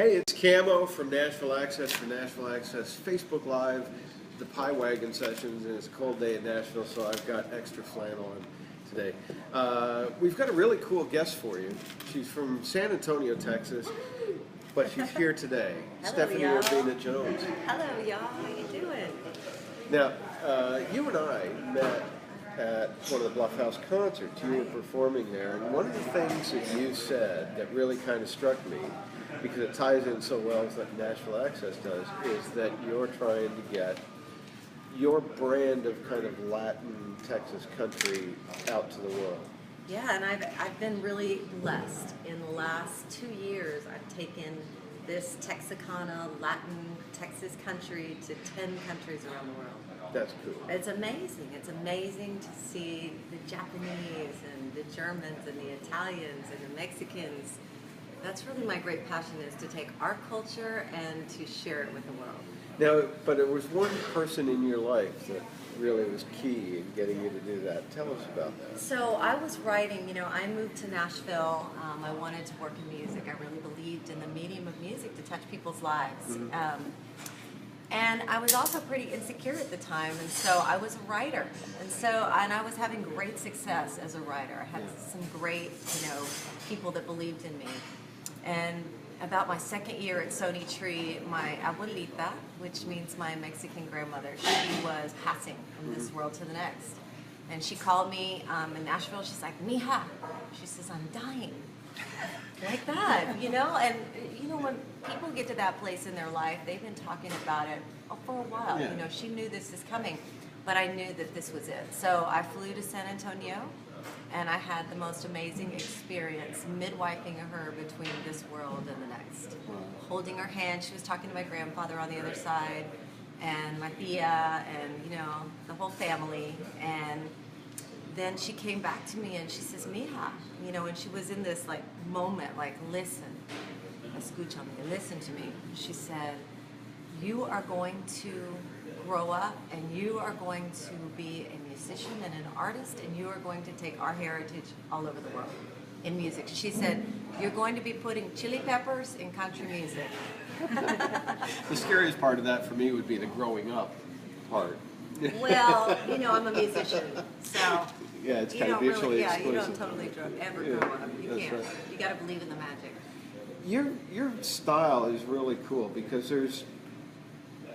Hey, it's Camo from Nashville Access for Nashville Access Facebook Live, the Pie Wagon Sessions, and it's a cold day in Nashville, so I've got extra flannel on today. We've got a really cool guest for you. She's from San Antonio, Texas, but she's here today. Hello, Stephanie Urbina Jones. Hello, y'all. How you doing? Now, you and I met at one of the Bluff House concerts. You were performing there, and one of the things that you said that really kind of struck me, because it ties in so well with what Nashville Access does, is that you're trying to get your brand of kind of Latin Texas country out to the world. Yeah, and I've been really blessed. In the last 2 years, I've taken this Texicana, Latin Texas country to 10 countries around the world. That's cool. It's amazing. It's amazing to see the Japanese and the Germans and the Italians and the Mexicans. That's really my great passion, is to take our culture and to share it with the world. Now, but it was one person in your life that really was key in getting you to do that. Tell us about that. So I was writing, I moved to Nashville. I wanted to work in music. I really believed in the medium of music to touch people's lives. Mm-hmm. And I was also pretty insecure at the time, and so I was a writer. And I was having great success as a writer. I had some great, people that believed in me. And about my second year at Sony Tree, my abuelita, which means my Mexican grandmother, she was passing from this world to the next. And she called me in Nashville. She's like, "Mija," she says, "I'm dying." Like that, And when people get to that place in their life, they've been talking about it for a while. Yeah. She knew this is coming, but I knew that this was it. So I flew to San Antonio, and I had the most amazing experience midwifing her between this world and the next. Holding her hand, she was talking to my grandfather on the other side, and my tia, and the whole family. And then she came back to me and she says, "Mija," and she was in this moment, listen, escúchame, listen to me. She said, "You are going to grow up, and you are going to be a musician and an artist, and you are going to take our heritage all over the world in music." She said, "You're going to be putting chili peppers in country music." The scariest part of that for me would be the growing up part. Well, I'm a musician, so yeah, it's kind of you mutually exclusive. you don't totally ever grow up. You can't. Right. You got to believe in the magic. Your style is really cool because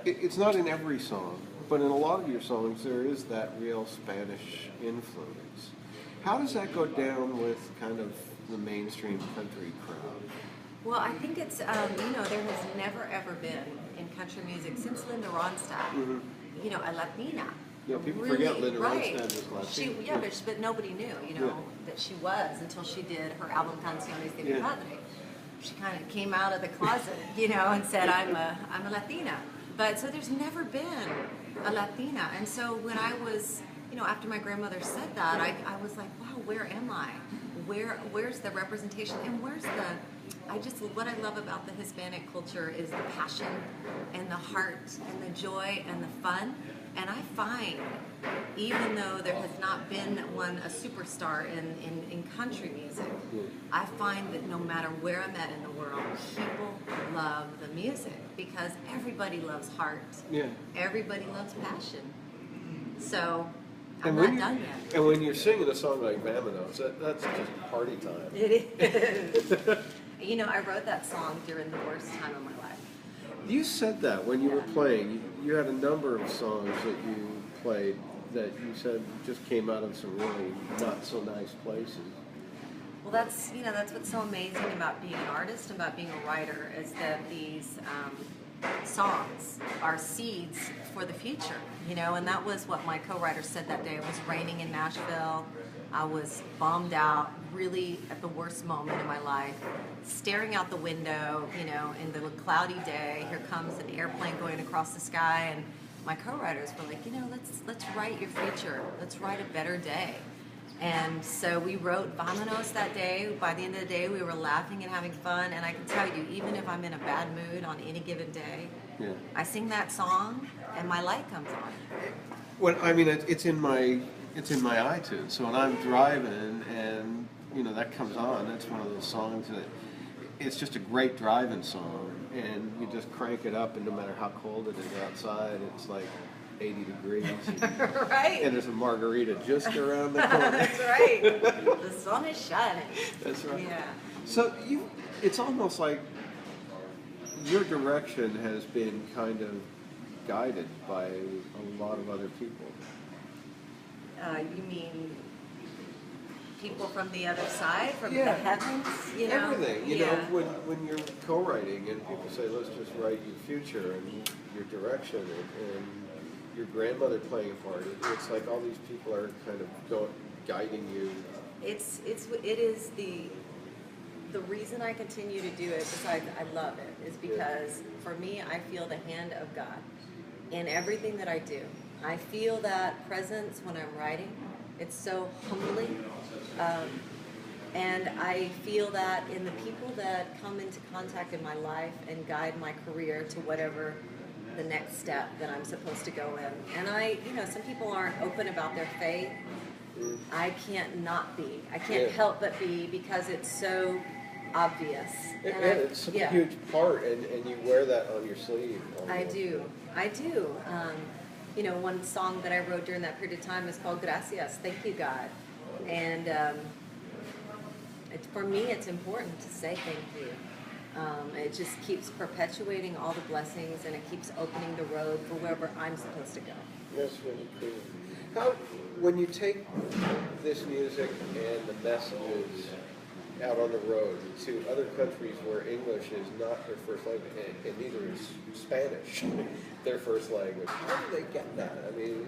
it's not in every song, but in a lot of your songs there is that real Spanish influence. How does that go down with kind of the mainstream country crowd? Well, I think it's, there has never ever been in country music since Linda Ronstadt, a Latina. Yeah, people really, forget Linda right. Ronstadt was Latina. But nobody knew, that she was until she did her album Canciones de mi Padre. She kind of came out of the closet, and said, I'm a Latina. But so there's never been a Latina. And so when I was, after my grandmother said that, I was like, wow, where am I? Where's the representation? And what I love about the Hispanic culture is the passion and the heart and the joy and the fun. And I find, even though there has not been a superstar in country music, I find that no matter where I'm at in the world, people love the music because everybody loves heart. Yeah. Everybody loves passion. So I'm not done yet. And when you're singing a song like Vámonos, that's just party time. It is. I wrote that song during the worst time of my life. You said that when you were playing. You had a number of songs that you played that you said just came out of some really not so nice places. Well, that's what's so amazing about being an artist and about being a writer, is that these songs are seeds for the future, and that was what my co-writer said that day. It was raining in Nashville. I was bummed out, really at the worst moment in my life, staring out the window, in the cloudy day. Here comes an airplane going across the sky, and my co-writers were like, let's write your future. Let's write a better day. And so we wrote Vámonos that day. By the end of the day, we were laughing and having fun. And I can tell you, even if I'm in a bad mood on any given day, I sing that song and my light comes on. Well, I mean, it's in my iTunes. So when I'm driving and that comes on, that's one of those songs that it's just a great driving song, and you just crank it up, and no matter how cold it is outside, it's like 80 degrees. Right. And there's a margarita just around the corner. That's right. The sun is shining. That's right. Yeah. So it's almost like your direction has been kind of guided by a lot of other people. You mean people from the other side, from Yeah. the heavens? You know? Everything, you know, when you're co-writing and people say, let's just write your future and your direction and your grandmother playing a part, it's like all these people are kind of guiding you. It is the reason I continue to do it, besides I love it, is because for me, I feel the hand of God in everything that I do. I feel that presence when I'm writing. It's so humbling. And I feel that in the people that come into contact in my life and guide my career to whatever the next step that I'm supposed to go in. And some people aren't open about their faith. I can't not be. I can't help but be, because it's so obvious. And it's such a huge part, and you wear that on your sleeve. I do. One song that I wrote during that period of time is called Gracias, Thank You, God. And for me, it's important to say thank you. It just keeps perpetuating all the blessings, and it keeps opening the road for wherever I'm supposed to go. That's really cool. When you take this music and the messages out on the road to other countries where English is not their first language, and neither is Spanish their first language, how do they get that? I mean,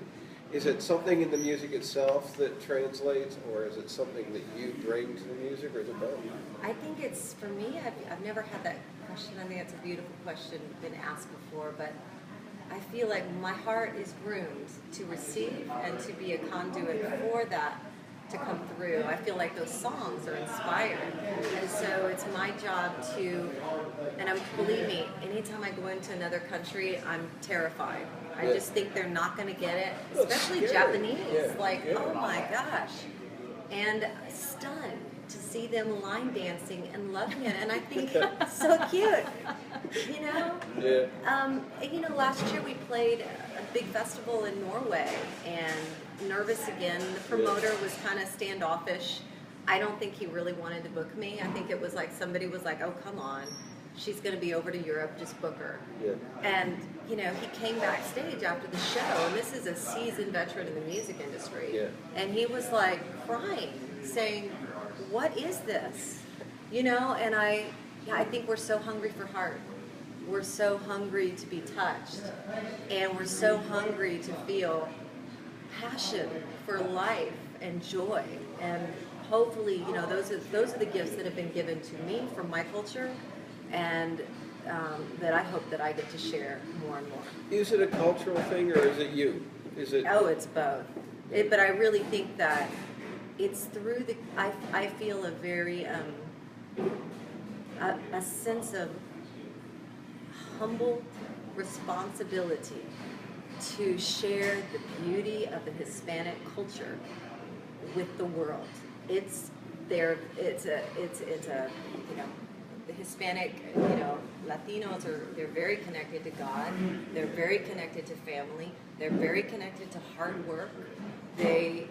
is it something in the music itself that translates, or is it something that you bring to the music, or is it both? I think it's, for me, I've never had that question. I think it's a beautiful question, been asked before, but I feel like my heart is groomed to receive and to be a conduit for that to come through. I feel like those songs are inspired, and so it's my job to, and believe me, anytime I go into another country, I'm terrified. I just think they're not going to get it, especially Japanese. Oh my gosh. And stunned to see them line dancing and loving it. And I think it's so cute, you know? Yeah. Last year we played a big festival in Norway, and nervous again. The promoter was kind of standoffish. I don't think he really wanted to book me. I think it was like somebody was like, oh, come on. She's going to be over to Europe, just book her. Yeah. And, he came backstage after the show, and this is a seasoned veteran in the music industry. Yeah. And he was like crying, saying, what is this? And I think we're so hungry for heart. We're so hungry to be touched. And we're so hungry to feel passion for life and joy. And hopefully, those are the gifts that have been given to me from my culture, and that I hope that I get to share more and more. Is it a cultural thing, or is it you? Is it? Oh, it's both. But I really think that it's through I feel a very a sense of humble responsibility to share the beauty of the Hispanic culture with the world. The Hispanic, Latinos they're very connected to God. They're very connected to family. They're very connected to hard work. They,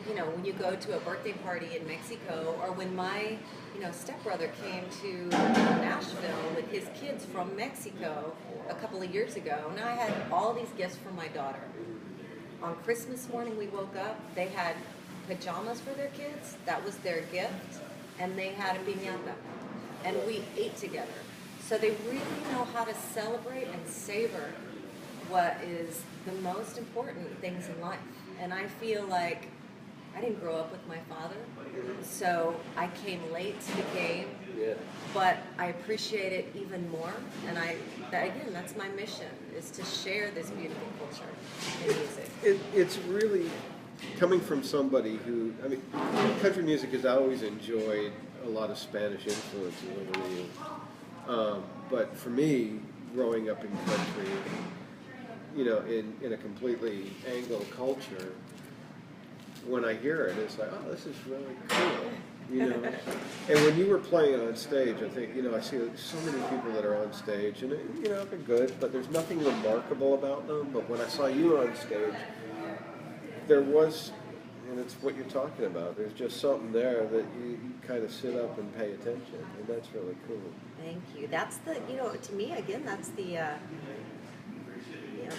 when you go to a birthday party in Mexico, or when my, stepbrother came to Nashville with his kids from Mexico a couple of years ago, and I had all these gifts for my daughter. On Christmas morning, we woke up, they had pajamas for their kids. That was their gift, and they had a piñata. And we ate together. So they really know how to celebrate and savor what is the most important things in life. And I feel like I didn't grow up with my father, so I came late to the game, but I appreciate it even more. And that's my mission, is to share this beautiful culture in music. It's really coming from somebody who, country music has always enjoyed a lot of Spanish influences over the years. But for me, growing up in country, in a completely Anglo culture, when I hear it, it's like, oh, this is really cool. you know. And when you were playing on stage, I think, you know, I see so many people that are on stage, and, you know, they're good, but there's nothing remarkable about them. But when I saw you on stage, there was, and it's what you're talking about, there's just something there that you kind of sit up and pay attention, and that's really cool. Thank you. That's the, you know, to me, again, that's the, you know,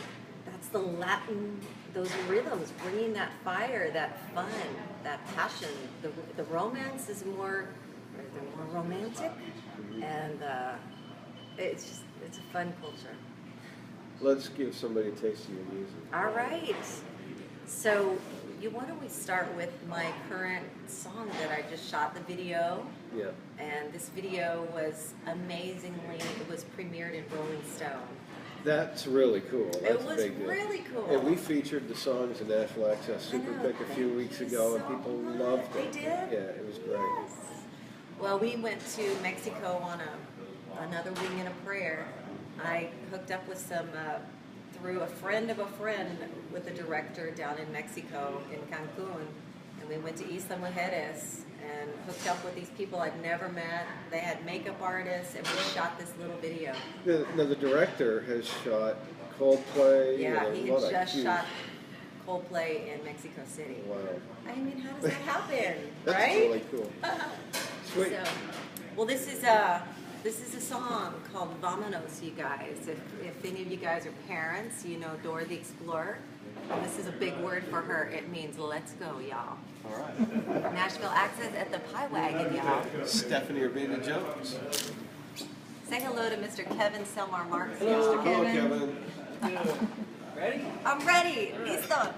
that's the Latin, those rhythms, bringing that fire, that fun, that passion. The romance is more, they're more romantic, and it's just, it's a fun culture. Let's give somebody a taste of your music. All right. So, why don't we start with my current song that I just shot the video. Yeah. And this video was amazingly, it was premiered in Rolling Stone. That's really cool. That's It was a big deal. really cool. And we featured the songs in Nashville Access Super Pick a few weeks ago, and people loved it. They did? Yeah, it was great. Yes. Well, we went to Mexico on another wing and a prayer. I hooked up with some, through a friend of a friend, with a director down in Mexico, in Cancun. And we went to Isla Mujeres and hooked up with these people I'd never met. They had makeup artists, and we shot this little video. Now, the director has shot Coldplay. Yeah, and he a lot had of just huge- shot Coldplay in Mexico City. Wow. I mean, how does that happen, That's right? really cool. Sweet. So, well, this is a song called Vámonos, you guys. If any of you guys are parents, you know Dora the Explorer. And this is a big word for her. It means let's go, y'all. All right. Nashville Access at the Pie Wagon, y'all. Stephanie Urbina Jones. Say hello to Mr. Kevin Selmar Marks. Hello, Mr. Kevin. Ready? I'm ready. Listo.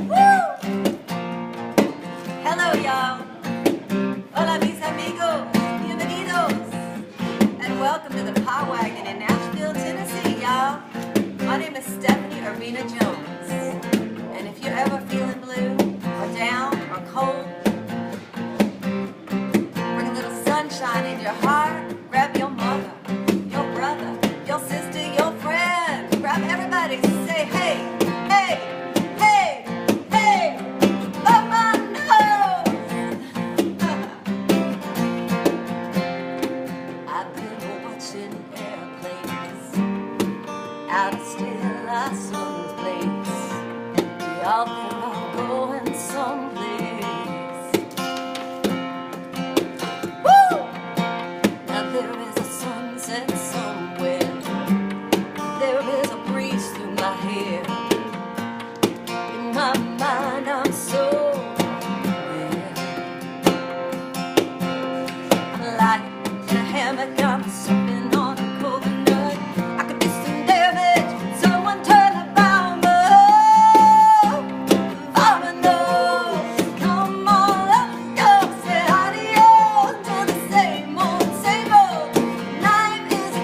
Woo! Hello, y'all. Hola, mis amigos. Bienvenidos. And welcome to the Pie Wagon in Nashville, Tennessee, y'all. My name is Stephanie Urbina Jones. And if you're ever feeling blue, or down, or cold, bring a little sunshine in your heart. Grab your mother, your brother, your sister, your friend. Grab everybody, say hey, hey, hey, hey, vámonos. I've been watching airplanes out of Stella Sun's place. Y'all think I'm going someplace. Woo! Now there is a sunset somewhere. There is a breeze through my hair. In my mind I'm so there. I'm lying in a hammock, I'm sipping on a coconut. I could do some damage, someone turn the bomb up. Vámonos, come on, let's go. Say adios to the same old, same old. Life is a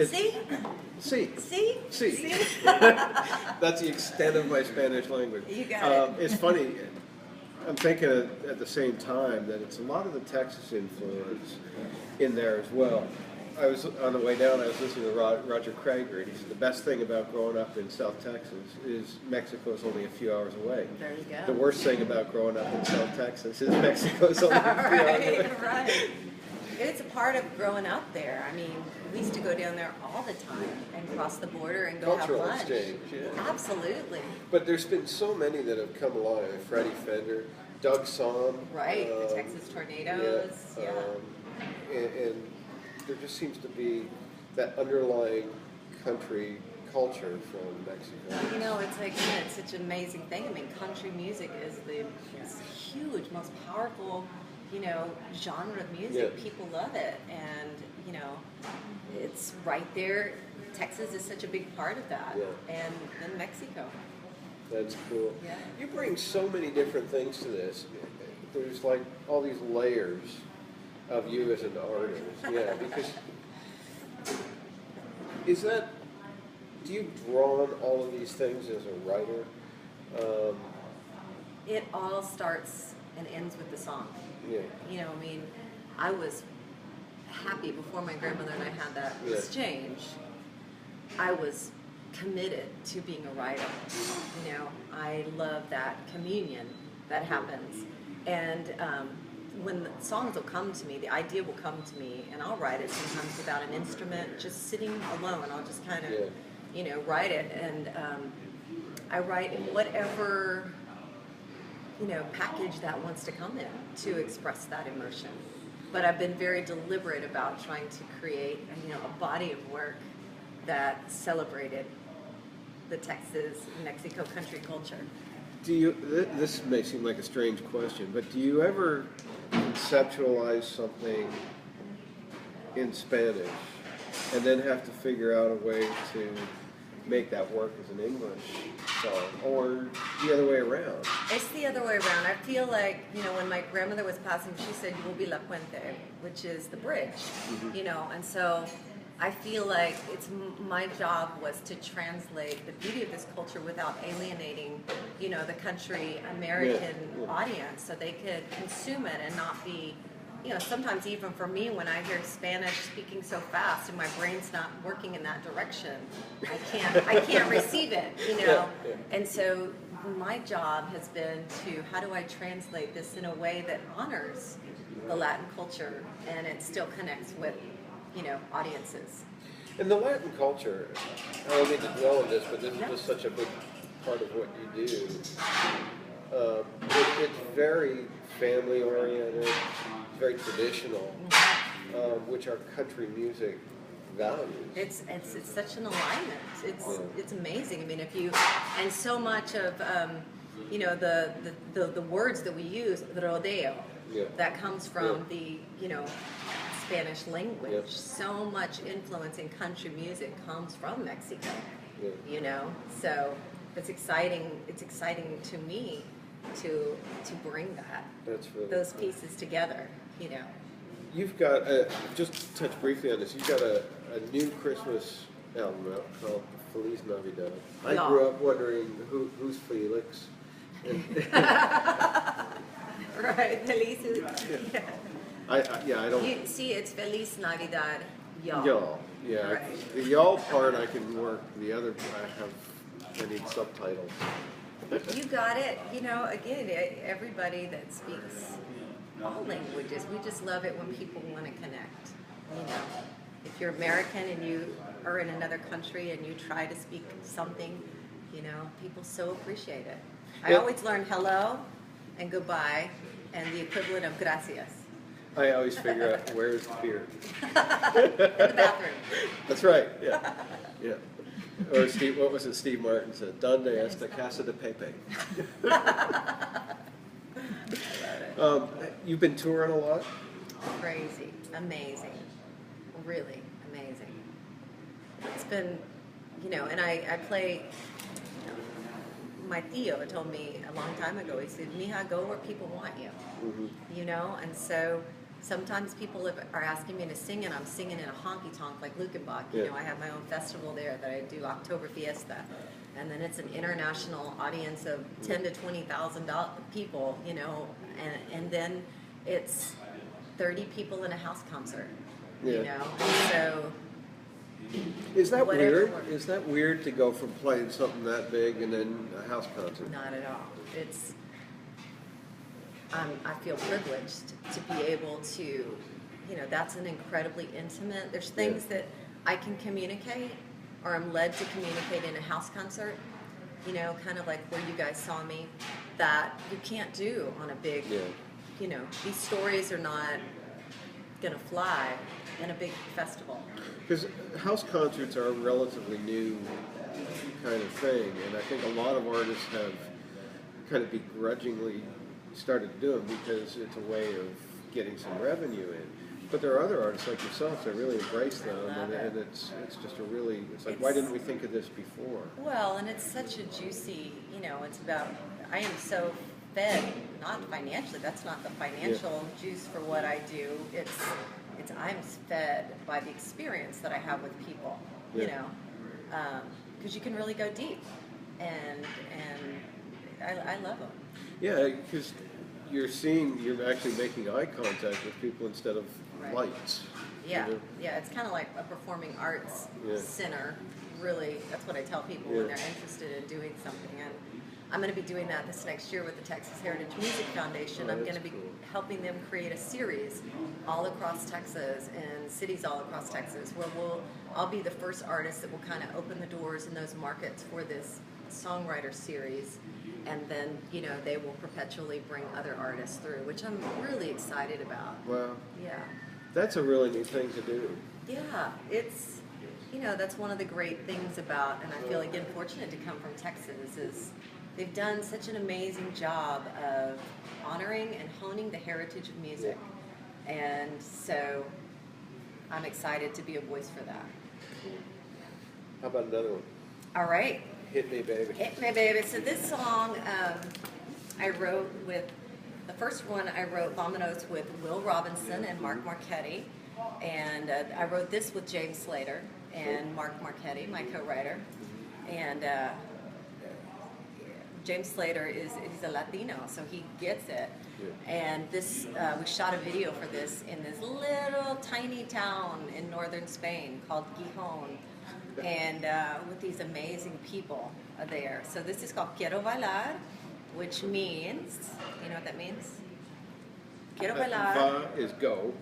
See? See. See? See. That's the extent of my Spanish language. You got it. It's funny. I'm thinking at the same time that it's a lot of the Texas influence in there as well. I was on the way down. I was listening to Roger Krager, and he said the best thing about growing up in South Texas is Mexico is only a few hours away. There you go. The worst thing about growing up in South Texas is Mexico is only a few hours away. Right. It's a part of growing up there. I mean, we used to go down there all the time and cross the border and go Cultural have lunch. exchange, yeah. Absolutely. But there's been so many that have come along. Freddie Fender, Doug Somm. Right, the Texas Tornadoes. Yeah. And there just seems to be that underlying country culture from Mexico. You know, it's like, it's such an amazing thing. I mean, country music is it's huge, most powerful, genre of music. Yeah. People love it. And, it's right there. Texas is such a big part of that. Yeah. And then Mexico. That's cool. Yeah. You bring so many different things to this. There's like all these layers of you as an artist. Yeah, because do you draw on all of these things as a writer? It all starts and ends with the song. Yeah. I was happy before my grandmother and I had that exchange. I was committed to being a writer. I love that communion that happens. And when the songs will come to me, the idea will come to me, and I'll write it sometimes without an instrument, just sitting alone. I'll just kind of, write it. And I write in whatever, package that wants to come in to express that emotion. But I've been very deliberate about trying to create, a body of work that celebrated the Texas-Mexico country culture. This may seem like a strange question, but do you ever conceptualize something in Spanish and then have to figure out a way to make that work as an English song, or the other way around? It's the other way around. I feel like, when my grandmother was passing, she said, "You will be la puente," which is the bridge, and so I feel like my job was to translate the beauty of this culture without alienating, the country American audience, so they could consume it and not be, sometimes even for me when I hear Spanish speaking so fast and my brain's not working in that direction, I can't receive it, And so my job has been how do I translate this in a way that honors the Latin culture and it still connects with audiences. And the Latin culture, I don't mean to dwell on this, but this is just such a big part of what you do. It's very family-oriented, very traditional, which are country music values. It's such an alignment. It's amazing. I mean, and so much of the words that we use, rodeo, that comes from the Spanish language. Yep. So much influence in country music comes from Mexico. So it's exciting. It's exciting to me to bring those pieces together. You've got just touch briefly on this. You've got a new Christmas album out called Feliz Navidad. I grew up wondering who's Felix. Right, Feliz. I don't. You see, it's Feliz Navidad, y'all. Y'all, yeah. Right. The y'all part I can work. The other I need subtitles. You got it. Again, everybody that speaks all languages, we just love it when people want to connect. If you're American and you are in another country and you try to speak something, people so appreciate it. I always learn hello and goodbye and the equivalent of gracias. I always figure out where's the beer. In the bathroom. That's right. Yeah. Or what was it? Steve Martin said, "Donde esta casa de Pepe." You've been touring a lot. Crazy, amazing, really amazing. It's been, and I play. My tío told me a long time ago. He said, "Mija, go where people want you." And so Sometimes people are asking me to sing, and I'm singing in a honky-tonk like Lukenbach. Yeah. You know, I have my own festival there that I do, October Fiesta. And then it's an international audience of 10 to 20,000 people, you know, and then it's 30 people in a house concert, Yeah. you know. And so Is that whatever weird? works. Is that weird to go from playing something that big and then a house concert? Not at all. It's I feel privileged to be able to, you know, that's an incredibly intimate. There's things that I can communicate, or I'm led to communicate in a house concert, you know, kind of like where you guys saw me, that you can't do on a big, you know, these stories are not gonna fly in a big festival. Because house concerts are a relatively new kind of thing, and I think a lot of artists have kind of begrudgingly started to do them because it's a way of getting some revenue in. But there are other artists like yourself that really embrace them, and it's just a really, it's like, why didn't we think of this before? Well, and it's such a juicy, you know, it's about, I am so fed, not financially, that's not the financial juice for what I do. It's I'm fed by the experience that I have with people, you know, because you can really go deep, and I love them. Yeah, because you're actually making eye contact with people instead of lights. Yeah, You know? yeah, it's kind of like a performing arts center. Really, that's what I tell people when they're interested in doing something. And I'm going to be doing that this next year with the Texas Heritage Music Foundation. I'm going to be helping them create a series all across Texas and cities all across Texas where I'll be the first artist that will kind of open the doors in those markets for this songwriter series. And then, you know, they will perpetually bring other artists through, which I'm really excited about. Wow. Yeah. That's a really neat thing to do. Yeah, it's, you know, that's one of the great things about, and I feel again fortunate to come from Texas, is they've done such an amazing job of honoring and honing the heritage of music. And so I'm excited to be a voice for that. How about another one? All right. Hit me, baby. Hit me, baby. So this song I wrote with, the first one I wrote Vominos with Will Robinson and Mark Marchetti. And I wrote this with James Slater and Mark Marchetti, my co-writer. And James Slater he's a Latino, so he gets it. And this, we shot a video for this in this little tiny town in northern Spain called Gijón. And with these amazing people there. So this is called Quiero Bailar, which means, you know what that means? Quiero Bailar. Va is go.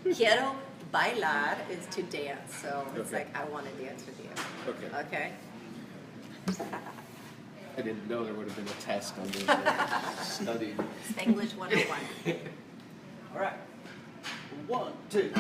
Quiero Bailar is to dance. So it's like, I want to dance with you. Okay. Okay? I didn't know there would have been a test on this. Studied. Spanglish 101. All right. 1, 2.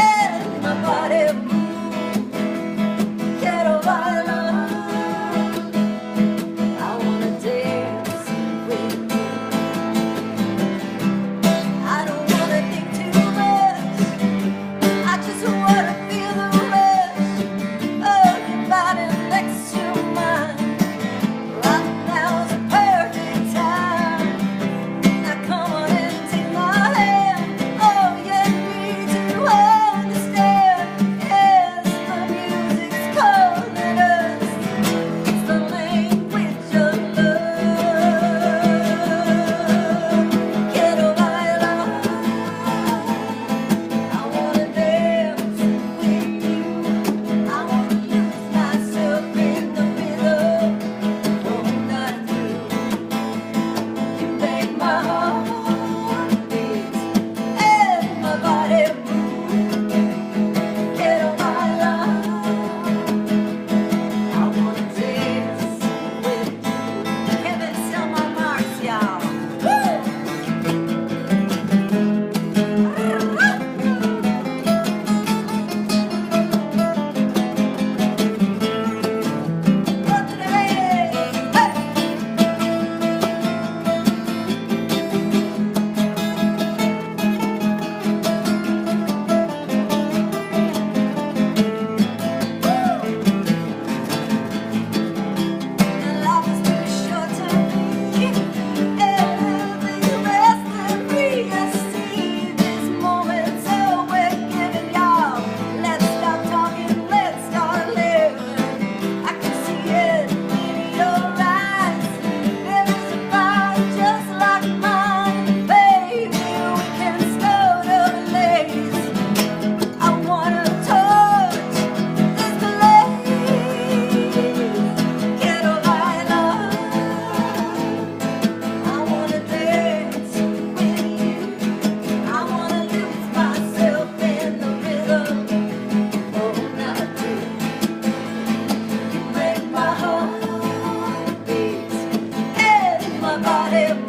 And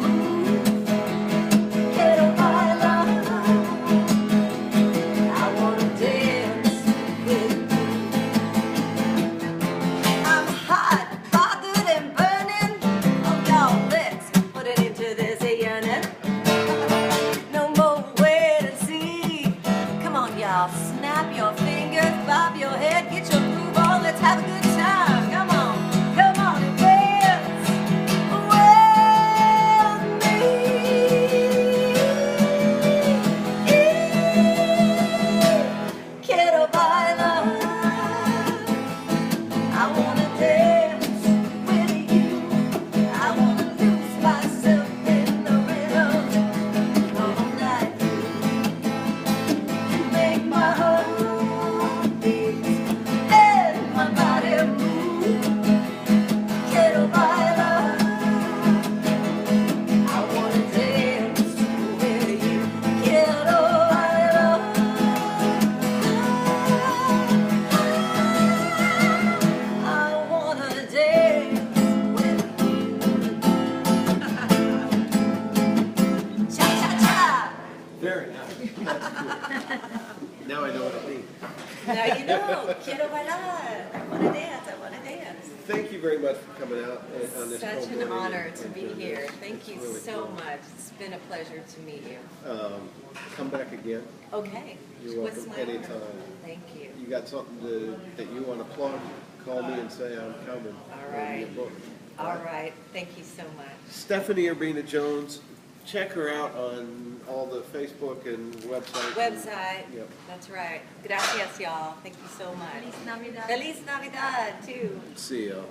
move. Quiero bailar. I wanna dance with you. I'm hot, bothered, and burning. Oh, y'all, let's put it into this yearning. No more wait and see. Come on, y'all, snap your fingers, bob your head, get your groove on. Let's have a good time. Come on and dance with me. Quiero bailar. I wanna dance with you. I wanna lose myself in the rhythm all night. You make my heart beat and my body move. Quiero bailar. I wanna dance with you. Quiero bailar. I wanna dance with you. Cha cha cha. Very nice. Now I know what it means. Now you know. Quiero bailar. I wanna dance. I wanna dance. Thank you very much for coming out on this Such cold an morning honor and to be doing here. this. Thank It's you really so cool. much. It's been a pleasure to meet you. Come back again. Okay. You're What's welcome my honor? anytime. Thank you. You got something that you want to plug? Call me and say I'm coming. All Or right. your book. All right. Thank you so much. Stephanie Urbina Jones. Check her out on all the Facebook and website. Website. Yep. That's right. Gracias, y'all. Thank you so much. Feliz Navidad. Feliz Navidad, too. See y'all.